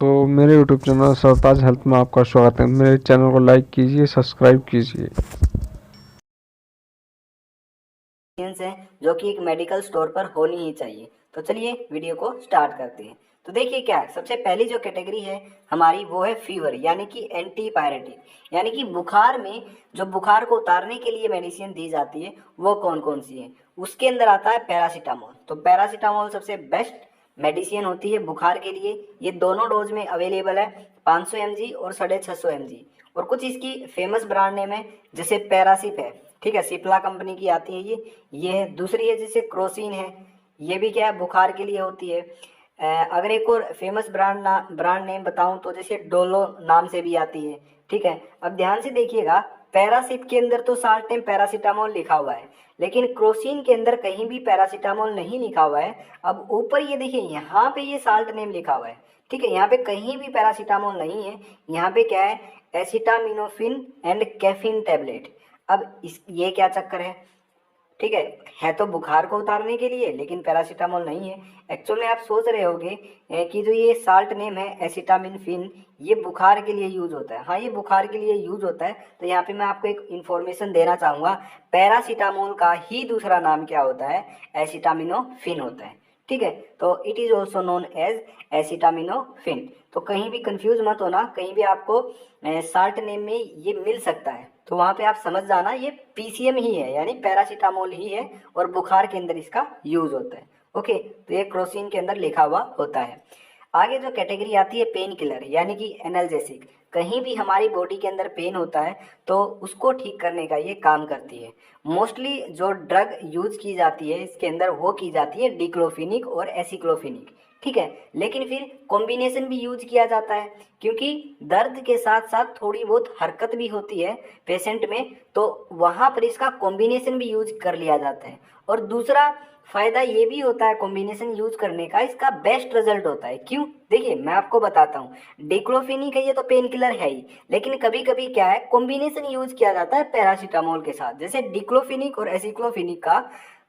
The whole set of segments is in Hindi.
तो मेरे यूट्यूब चैनल सरताज हेल्थ में आपका स्वागत है। मेरे चैनल को लाइक कीजिए, सब्सक्राइब कीजिए। है जो कि एक मेडिकल स्टोर पर होनी ही चाहिए। तो चलिए वीडियो को स्टार्ट करते हैं। तो देखिए क्या है, सबसे पहली जो कैटेगरी है हमारी वो है फीवर यानी कि एंटीपायरेटिक, यानी कि बुखार में जो बुखार को उतारने के लिए मेडिसिन दी जाती है वो कौन कौन सी है। उसके अंदर आता है पैरासीटामोल। तो पैरासीटामोल सबसे बेस्ट मेडिसिन होती है बुखार के लिए। ये दोनों डोज में अवेलेबल है, 500 mg और 650 mg। और कुछ इसकी फेमस ब्रांड नेम है, जैसे पैरासिप है, ठीक है, सिप्ला कंपनी की आती है ये है। दूसरी है जैसे क्रोसिन है, ये भी क्या है बुखार के लिए होती है। अगर एक और फेमस ब्रांड नेम बताऊं तो जैसे डोलो नाम से भी आती है, ठीक है। अब ध्यान से देखिएगा, पैरासिप के अंदर तो साल्ट नेम पैरासीटामोल लिखा हुआ है, लेकिन क्रोसिन के अंदर कहीं भी पैरासीटामोल नहीं लिखा हुआ है। अब ऊपर ये देखिए, यहाँ पे ये साल्ट नेम लिखा हुआ है, ठीक है, यहाँ पे कहीं भी पैरासीटामोल नहीं है। यहाँ पे क्या है, एसिटामिनोफिन एंड कैफीन टैबलेट। अब इस ये क्या चक्कर है, ठीक है तो बुखार को उतारने के लिए, लेकिन पैरासीटामोल नहीं है। एक्चुअल में आप सोच रहे होंगे कि जो ये साल्ट नेम है एसिटामिनोफिन, ये बुखार के लिए यूज होता है। हाँ, ये बुखार के लिए यूज होता है। तो यहाँ पे मैं आपको एक इन्फॉर्मेशन देना चाहूँगा, पैरासीटामोल का ही दूसरा नाम क्या होता है, एसिटामिनोफिन होता है, ठीक है। तो it is also known as acetaminophen. तो कहीं भी कंफ्यूज मत होना, कहीं भी आपको साल्ट नेम में ये मिल सकता है तो वहाँ पे आप समझ जाना ये पीसीएम ही है, यानी पैरासीटामोल ही है, और बुखार के अंदर इसका यूज होता है। ओके, तो ये क्रोसिन के अंदर लिखा हुआ होता है। आगे जो कैटेगरी आती है पेन किलर यानी कि एनाल्जेसिक। कहीं भी हमारी बॉडी के अंदर पेन होता है तो उसको ठीक करने का ये काम करती है। मोस्टली जो ड्रग यूज की जाती है इसके अंदर वो की जाती है डिक्लोफिनिक और एसिक्लोफिनिक, ठीक है। लेकिन फिर कॉम्बिनेशन भी यूज किया जाता है, क्योंकि दर्द के साथ साथ थोड़ी बहुत हरकत भी होती है पेशेंट में, तो वहाँ पर इसका कॉम्बिनेशन भी यूज कर लिया जाता है। और दूसरा फायदा ये भी होता है कॉम्बिनेशन यूज करने का, इसका बेस्ट रिजल्ट होता है। क्यों, देखिए मैं आपको बताता हूँ। डिक्लोफिनिक है, ये तो पेन किलर है ही, लेकिन कभी कभी क्या है कॉम्बिनेशन यूज किया जाता है पैरासीटामोल के साथ। जैसे डिक्लोफिनिक और एसिक्लोफिनिक का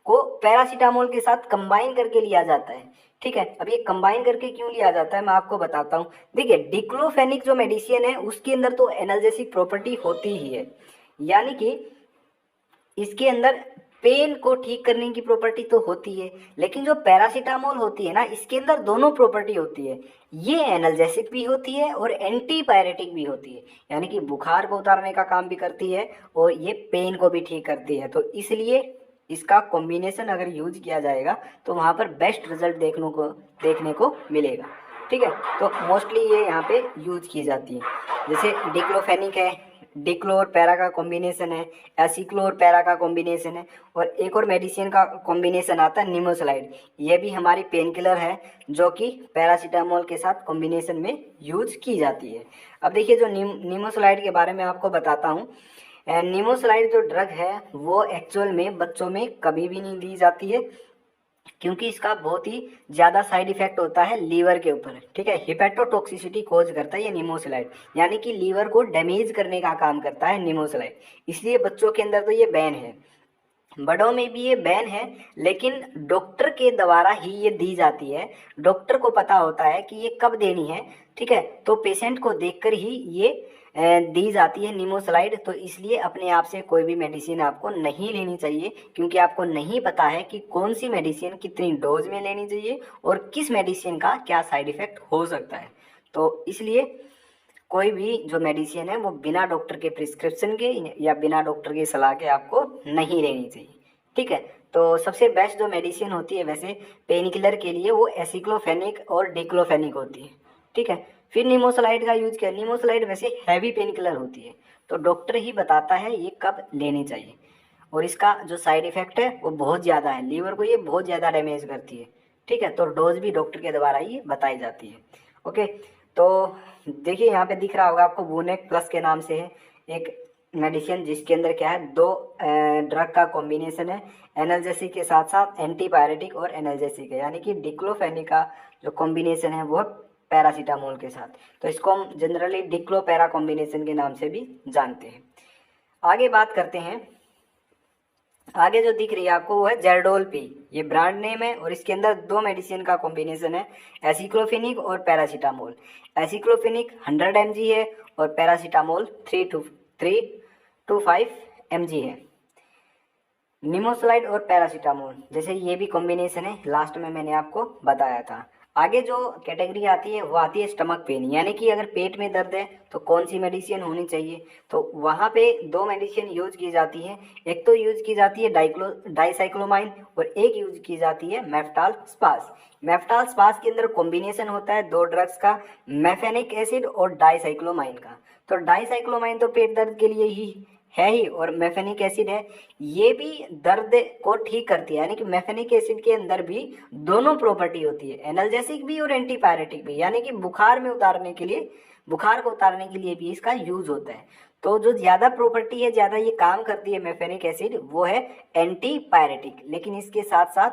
को पैरासीटामोल के साथ कंबाइन करके लिया जाता है, ठीक है। अब ये कंबाइन करके क्यों लिया जाता है मैं आपको बताता हूँ। देखिए डिक्लोफेनिक जो मेडिसिन है उसके अंदर तो एनाल्जेसिक प्रॉपर्टी होती ही है, यानी कि इसके अंदर पेन को ठीक करने की प्रॉपर्टी तो होती है। लेकिन जो पैरासीटामोल होती है ना, इसके अंदर दोनों प्रॉपर्टी होती है, ये एनाल्जेसिक भी होती है और एंटीपायरेटिक भी होती है, यानी कि बुखार को उतारने का काम भी करती है और ये पेन को भी ठीक करती है। तो इसलिए इसका कॉम्बिनेशन अगर यूज किया जाएगा तो वहाँ पर बेस्ट रिजल्ट देखने को मिलेगा, ठीक है। तो मोस्टली ये यहाँ पे यूज की जाती है। जैसे डिक्लोफेनिक है, डिक्लो और पैरा का कॉम्बिनेशन है, एसिक्लो और पैरा का कॉम्बिनेशन है, और एक और मेडिसिन का कॉम्बिनेशन आता है निमोसलाइड। ये भी हमारी पेन किलर है जो कि पैरासीटामोल के साथ कॉम्बिनेशन में यूज की जाती है। अब देखिए जो निमोसलाइड के बारे में आपको बताता हूँ। निमोसलाइड जो ड्रग है वो एक्चुअल में बच्चों में कभी भी नहीं दी जाती है, क्योंकि इसका बहुत ही ज़्यादा साइड इफेक्ट होता है लीवर के ऊपर, ठीक है। हिपेटोटॉक्सिसिटी कोज करता है ये निमोसलाइड, यानी कि लीवर को डैमेज करने का काम करता है निमोसलाइड। इसलिए बच्चों के अंदर तो ये बैन है, बड़ों में भी ये बैन है, लेकिन डॉक्टर के द्वारा ही ये दी जाती है। डॉक्टर को पता होता है कि ये कब देनी है, ठीक है। तो पेशेंट को देखकर ही ये दी जाती है निमोसलाइड। तो इसलिए अपने आप से कोई भी मेडिसिन आपको नहीं लेनी चाहिए, क्योंकि आपको नहीं पता है कि कौन सी मेडिसिन कितनी डोज में लेनी चाहिए और किस मेडिसिन का क्या साइड इफेक्ट हो सकता है। तो इसलिए कोई भी जो मेडिसिन है वो बिना डॉक्टर के प्रिस्क्रिप्शन के या बिना डॉक्टर की सलाह के आपको नहीं लेनी चाहिए, ठीक है। तो सबसे बेस्ट जो मेडिसिन होती है वैसे पेन किलर के लिए वो एसिक्लोफेनिक और डिक्लोफेनिक होती है, ठीक है। फिर निमोसलाइड का यूज किया, निमोसलाइड वैसे हैवी पेन किलर होती है, तो डॉक्टर ही बताता है ये कब लेनी चाहिए। और इसका जो साइड इफेक्ट है वो बहुत ज़्यादा है, लीवर को ये बहुत ज़्यादा डैमेज करती है, ठीक है। तो डोज भी डॉक्टर के द्वारा ही बताई जाती है। ओके, तो देखिए यहाँ पे दिख रहा होगा आपको, वूनेक प्लस के नाम से है एक मेडिसिन, जिसके अंदर क्या है दो ड्रग का कॉम्बिनेशन है, एनाल्जेसिक के साथ साथ एंटीपायरेटिक और एनाल्जेसिक है, यानी कि डिक्लोफेनिक का जो कॉम्बिनेशन है वो पैरासीटामोल के साथ। तो इसको हम जनरली डिक्लोपैरा कॉम्बिनेशन के नाम से भी जानते हैं। आगे बात करते हैं आगे जो दिख रही है आपको वो है जेरडोल पी, ये ब्रांड नेम है और इसके अंदर दो मेडिसिन का कॉम्बिनेशन है, एसिक्लोफेनिक और पैरासीटामोल। एसिक्लोफेनिक 100 mg है और पैरासीटामोल 3 to 5 mg है। निमोसलाइड और पैरासीटामोल जैसे ये भी कॉम्बिनेशन है, लास्ट में मैंने आपको बताया था। आगे जो कैटेगरी आती है वो आती है स्टमक पेन, यानी कि अगर पेट में दर्द है तो कौन सी मेडिसिन होनी चाहिए। तो वहाँ पे दो मेडिसिन यूज की जाती है, एक तो यूज की जाती है डाइसाइक्लोमाइन और एक यूज की जाती है मेफ्टाल स्पास। मेफ्टाल स्पास के अंदर कॉम्बिनेशन होता है दो ड्रग्स का, मेफेनिक एसिड और डाइसाइक्लोमाइन का। तो डाइसाइक्लोमाइन तो पेट दर्द के लिए ही है ही, और मेफेनिक एसिड है, ये भी दर्द को ठीक करती है। यानी कि मेफेनिक एसिड के अंदर भी दोनों प्रॉपर्टी होती है, एनाल्जेसिक भी और एंटीपायरेटिक भी, यानी कि बुखार में उतारने के लिए, बुखार को उतारने के लिए भी इसका यूज होता है। तो जो ज़्यादा प्रॉपर्टी है, ज़्यादा ये काम करती है मेफेनिक एसिड, वो है एंटीपायरेटिक। लेकिन इसके साथ साथ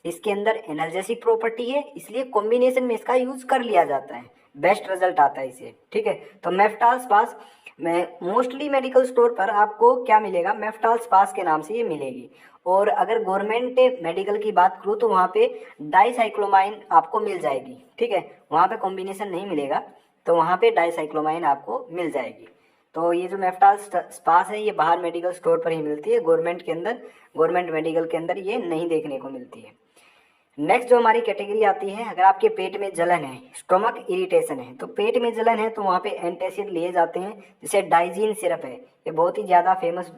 इसके अंदर एनाल्जेसिक प्रॉपर्टी है, इसलिए कॉम्बिनेशन में इसका यूज कर लिया जाता है, बेस्ट रिजल्ट आता है इसे। ठीक है, तो मेफ्टाल स्पास में मोस्टली मेडिकल स्टोर पर आपको क्या मिलेगा, मेफ्टाल स्पास के नाम से ये मिलेगी। और अगर गवर्नमेंट मेडिकल की बात करूँ तो वहाँ पे डाइसाइक्लोमाइन आपको मिल जाएगी। ठीक है, वहाँ पे कॉम्बिनेशन नहीं मिलेगा, तो वहाँ पे डाइसाइक्लोमाइन आपको मिल जाएगी। तो ये जो मेफ्टाल स्पास है ये बाहर मेडिकल स्टोर पर ही मिलती है, गवर्नमेंट के अंदर, गवर्नमेंट मेडिकल के अंदर ये नहीं देखने को मिलती है। नेक्स्ट जो हमारी कैटेगरी आती है, अगर आपके पेट में जलन है, स्टोमक इरिटेशन है, तो पेट में जलन है तो वहाँ पे एंटासिड लिए जाते हैं। जैसे डाइजीन सिरप है, ये बहुत ही ज़्यादा फेमस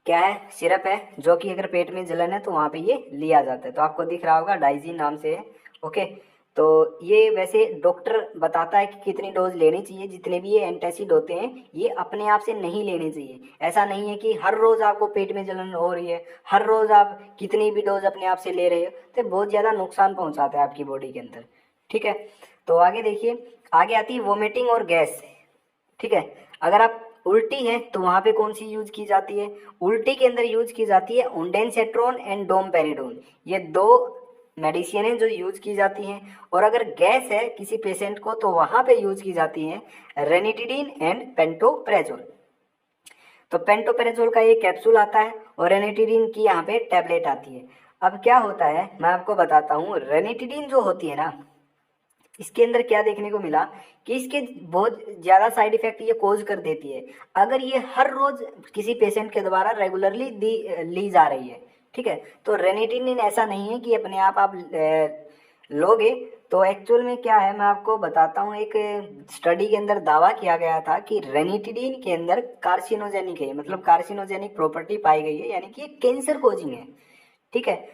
क्या है, सिरप है, जो कि अगर पेट में जलन है तो वहाँ पे ये लिया जाता है। तो आपको दिख रहा होगा डाइजीन नाम से है। ओके, तो ये वैसे डॉक्टर बताता है कि कितनी डोज लेनी चाहिए। जितने भी ये एंटासिड होते हैं ये अपने आप से नहीं लेने चाहिए। ऐसा नहीं है कि हर रोज़ आपको पेट में जलन हो रही है, हर रोज़ आप कितनी भी डोज अपने आप से ले रहे हो, तो बहुत ज़्यादा नुकसान पहुंचाता है आपकी बॉडी के अंदर। ठीक है, तो आगे देखिए, आगे आती है वोमिटिंग और गैस। ठीक है, अगर आप उल्टी है तो वहाँ पे कौन सी यूज की जाती है, उल्टी के अंदर यूज की जाती है ओंडेनसेट्रोन एंड डोमपेरिडोन, ये दो मेडिसिन है जो यूज की जाती हैं। और अगर गैस है किसी पेशेंट को तो वहाँ पे यूज की जाती है रेनिटिडीन एंड पेंटोप्रेजोल। तो पेंटोप्रेजोल का एक कैप्सूल आता है और रेनिटिडीन की यहाँ पे टैबलेट आती है। अब क्या होता है मैं आपको बताता हूँ, रेनिटिडीन जो होती है ना, इसके अंदर क्या देखने को मिला कि इसके बहुत ज़्यादा साइड इफेक्ट ये कोज कर देती है अगर ये हर रोज किसी पेशेंट के द्वारा रेगुलरली ली जा रही है। ठीक है, तो रेनिटिडीन ऐसा नहीं है कि अपने आप लोगे। तो एक्चुअल में क्या है मैं आपको बताता हूँ, एक स्टडी के अंदर दावा किया गया था कि रेनिटिडीन के अंदर कार्सिनोजेनिक है, मतलब कार्सिनोजेनिक प्रॉपर्टी पाई गई है, यानी कि कैंसर कोजिंग है। ठीक है,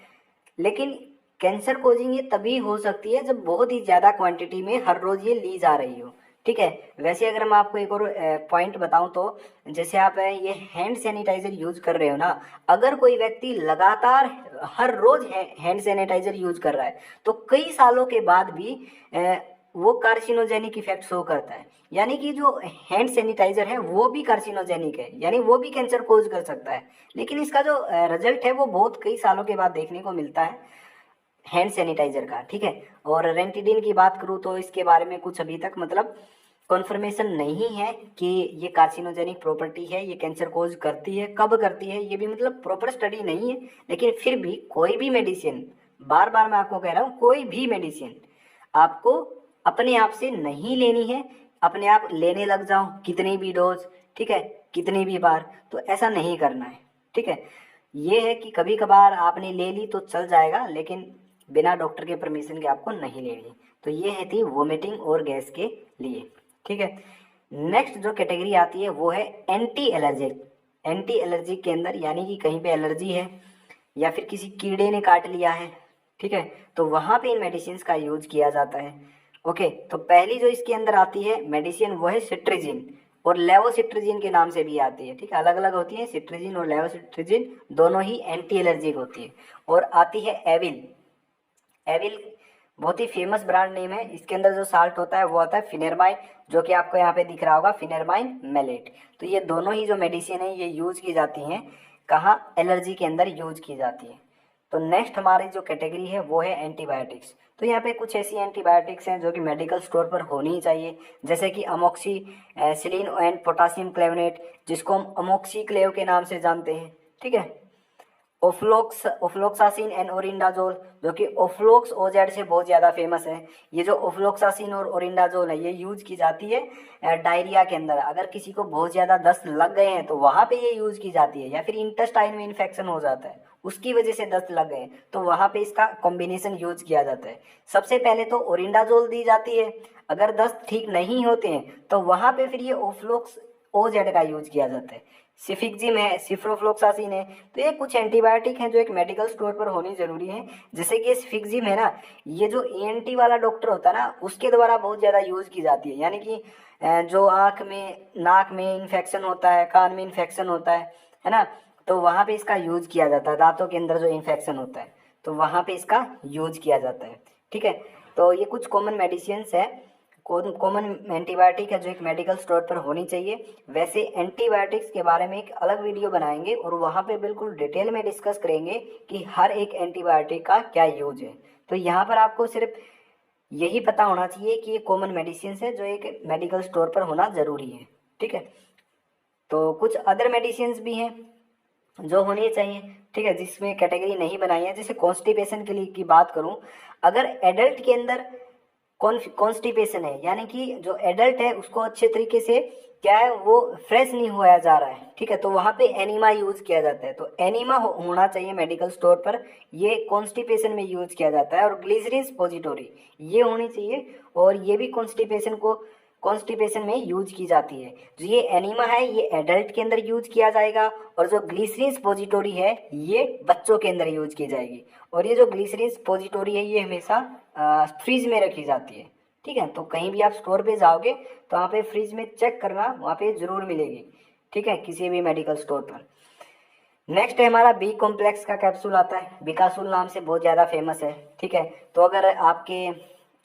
लेकिन कैंसर कोजिंग ये तभी हो सकती है जब बहुत ही ज़्यादा क्वांटिटी में हर रोज़ ये ली जा रही हो। ठीक है, वैसे अगर मैं आपको एक और पॉइंट बताऊं तो जैसे आप ये हैंड सैनिटाइजर यूज कर रहे हो ना, अगर कोई व्यक्ति लगातार हर रोज हैंड सैनिटाइजर यूज कर रहा है तो कई सालों के बाद भी वो कार्सिनोजेनिक इफेक्ट शो करता है। यानी कि जो हैंड सैनिटाइजर है वो भी कार्सिनोजेनिक है, यानी वो भी कैंसर कोज कर सकता है। लेकिन इसका जो रिजल्ट है वो बहुत कई सालों के बाद देखने को मिलता है हैंड सैनिटाइजर का। ठीक है, और रेनिटिडीन की बात करूँ तो इसके बारे में कुछ अभी तक मतलब कॉन्फर्मेशन नहीं है कि ये कार्सिनोजेनिक प्रॉपर्टी है, ये कैंसर कोज करती है, कब करती है ये भी मतलब प्रॉपर स्टडी नहीं है। लेकिन फिर भी कोई भी मेडिसिन, बार बार मैं आपको कह रहा हूँ, कोई भी मेडिसिन आपको अपने आप से नहीं लेनी है, अपने आप लेने लग जाओ कितनी भी डोज, ठीक है, कितनी भी बार, तो ऐसा नहीं करना है। ठीक है, ये है कि कभी कभार आपने ले ली तो चल जाएगा, लेकिन बिना डॉक्टर के परमिशन के आपको नहीं लेनी। तो ये है थी वोमिटिंग और गैस के लिए। ठीक है, नेक्स्ट जो कैटेगरी आती है वो है एंटी एलर्जिक। एंटी एलर्जिक के अंदर यानी कि कहीं पे एलर्जी है या फिर किसी कीड़े ने काट लिया है, ठीक है, तो वहाँ पे इन मेडिसिन का यूज किया जाता है। ओके, तो पहली जो इसके अंदर आती है मेडिसिन वो है सिट्रिजिन और लेवोसिट्रिजिन के नाम से भी आती है। ठीक है, अलग अलग होती है, सिट्रिजिन और लेवोसिट्रिजिन दोनों ही एंटी एलर्जिक होती है। और आती है एविल। एविल बहुत ही फेमस ब्रांड नेम है, इसके अंदर जो साल्ट होता है वो होता है फिनेरमाइन, जो कि आपको यहाँ पे दिख रहा होगा फिनेरमाइन मेलेट। तो ये दोनों ही जो मेडिसिन है ये यूज की जाती हैं कहाँ, एलर्जी के अंदर यूज की जाती है। तो नेक्स्ट हमारी जो कैटेगरी है वो है एंटीबायोटिक्स। तो यहाँ पे कुछ ऐसी एंटीबायोटिक्स हैं जो कि मेडिकल स्टोर पर होनी ही चाहिए, जैसे कि अमोक्सिसिलिन एंड पोटासियम क्लेवनेट, जिसको हम अमोक्सिक्लेव के नाम से जानते हैं। ठीक है, ओफ्लोक्सासिन एंड ओरिंडाजोल, जो कि ओफ्लोक्स ओजेड से बहुत ज़्यादा फेमस है। ये जो ओफ्लोक्सासिन और ओरिंडाजोल है ये यूज की जाती है डायरिया के अंदर। अगर किसी को बहुत ज़्यादा दस्त लग गए हैं तो वहाँ पे ये यूज की जाती है, या फिर इंटेस्टाइन में इन्फेक्शन हो जाता है उसकी वजह से दस्त लग गए तो वहाँ पे इसका कॉम्बिनेशन यूज किया जाता है। सबसे पहले तो ओरिंडाजोल दी जाती है, अगर दस्त ठीक नहीं होते हैं तो वहाँ पे फिर ये ओफ्लोक्स ओजेड का यूज किया जाता है। सिफिक्जिम है, सिफ्रोफ्लोक्सासिन है, तो ये कुछ एंटीबायोटिक हैं जो एक मेडिकल स्टोर पर होनी जरूरी है। जैसे कि ये सिफिक्जिम है ना, ये जो ईएनटी वाला डॉक्टर होता है ना उसके द्वारा बहुत ज़्यादा यूज की जाती है। यानी कि जो आँख में नाक में इन्फेक्शन होता है, कान में इन्फेक्शन होता है ना, तो वहाँ पे इसका यूज किया जाता है। दांतों के अंदर जो इन्फेक्शन होता है तो वहाँ पे इसका यूज किया जाता है। ठीक है, तो ये कुछ कॉमन मेडिसिन्स है, कॉमन एंटीबायोटिक है जो एक मेडिकल स्टोर पर होनी चाहिए। वैसे एंटीबायोटिक्स के बारे में एक अलग वीडियो बनाएंगे और वहाँ पे बिल्कुल डिटेल में डिस्कस करेंगे कि हर एक एंटीबायोटिक का क्या यूज है। तो यहाँ पर आपको सिर्फ यही पता होना चाहिए कि ये कॉमन मेडिसिन है जो एक मेडिकल स्टोर पर होना ज़रूरी है। ठीक है, तो कुछ अदर मेडिसिन भी हैं जो होनी चाहिए। ठीक है, जिसमें कैटेगरी नहीं बनाई है। जैसे कॉन्स्टिपेशन के लिए की बात करूं, अगर एडल्ट के अंदर कॉन्स्टिपेशन है, यानी कि जो एडल्ट है उसको अच्छे तरीके से क्या है वो फ्रेश नहीं हुआ जा रहा है, ठीक है, तो वहाँ पे एनिमा यूज किया जाता है। तो एनिमा होना चाहिए मेडिकल स्टोर पर, ये कॉन्स्टिपेशन में यूज किया जाता है। और ग्लिसरीन सपोजिटोरी ये होनी चाहिए, और ये भी कॉन्स्टिपेशन में यूज की जाती है। जो ये एनिमा है ये एडल्ट के अंदर यूज किया जाएगा, और जो ग्लिसरीन सपोजिटोरी है ये बच्चों के अंदर यूज की जाएगी। और ये जो ग्लिसरीन सपोजिटोरी है ये हमेशा फ्रिज में रखी जाती है। ठीक है, तो कहीं भी आप स्टोर पे जाओगे तो वहाँ पे फ्रिज में चेक करना, वहाँ पे ज़रूर मिलेगी। ठीक है, किसी भी मेडिकल स्टोर पर। नेक्स्ट है हमारा बी कॉम्प्लेक्स का कैप्सूल आता है, बिकासूल नाम से बहुत ज़्यादा फेमस है। ठीक है, तो अगर आपके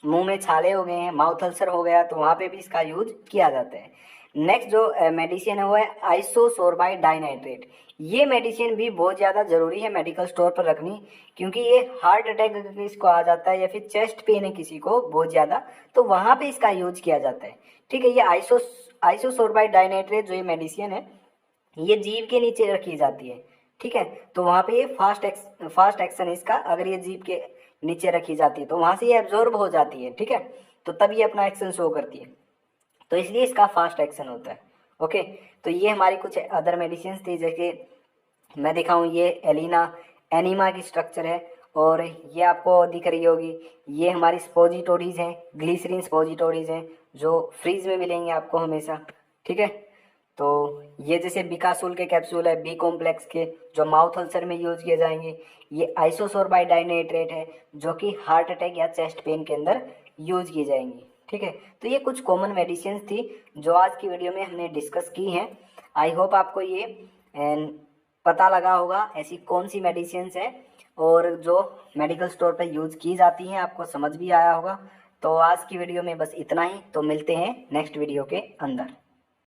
मुंह में छाले हो गए हैं, माउथ अल्सर हो गया, तो वहाँ पे भी इसका यूज किया जाता है। नेक्स्ट जो मेडिसिन है वो है आइसोसोर्बाइड डाइनाइट्रेट। ये मेडिसिन भी बहुत ज़्यादा ज़रूरी है मेडिकल स्टोर पर रखनी, क्योंकि ये हार्ट अटैक अगर इसको आ जाता है या फिर चेस्ट पेन है किसी को बहुत ज़्यादा, तो वहाँ पे इसका यूज किया जाता है। ठीक है, ये आइसोसोर्बाइड डाइनाइट्रेट जो ये मेडिसिन है ये जीभ के नीचे रखी जाती है। ठीक है, तो वहाँ पे ये फास्ट एक्शन है इसका। अगर ये जीभ के नीचे रखी जाती है तो वहाँ से ये एब्जॉर्ब हो जाती है। ठीक है, तो तब ये अपना एक्शन शो करती है, तो इसलिए इसका फास्ट एक्शन होता है। ओके, तो ये हमारी कुछ अदर मेडिसिन थी। जैसे मैं दिखाऊँ, ये एनिमा की स्ट्रक्चर है, और ये आपको दिख रही होगी, ये हमारी स्पोजिटोरीज हैं, ग्लिसरीन स्पोजिटोरीज हैं जो फ्रीज में मिलेंगे आपको हमेशा। ठीक है, तो ये जैसे बिकासूल के कैप्सूल है, बी कॉम्प्लेक्स के, जो माउथ अल्सर में यूज किए जाएंगे। ये आइसोसोर्बाइड डाइनाइट्रेट है जो कि हार्ट अटैक या चेस्ट पेन के अंदर यूज की जाएंगी। ठीक है, तो ये कुछ कॉमन मेडिसिन थी जो आज की वीडियो में हमने डिस्कस की हैं। आई होप आपको ये पता लगा होगा ऐसी कौन सी मेडिसिन है और जो मेडिकल स्टोर पर यूज की जाती हैं, आपको समझ भी आया होगा। तो आज की वीडियो में बस इतना ही, तो मिलते हैं नेक्स्ट वीडियो के अंदर।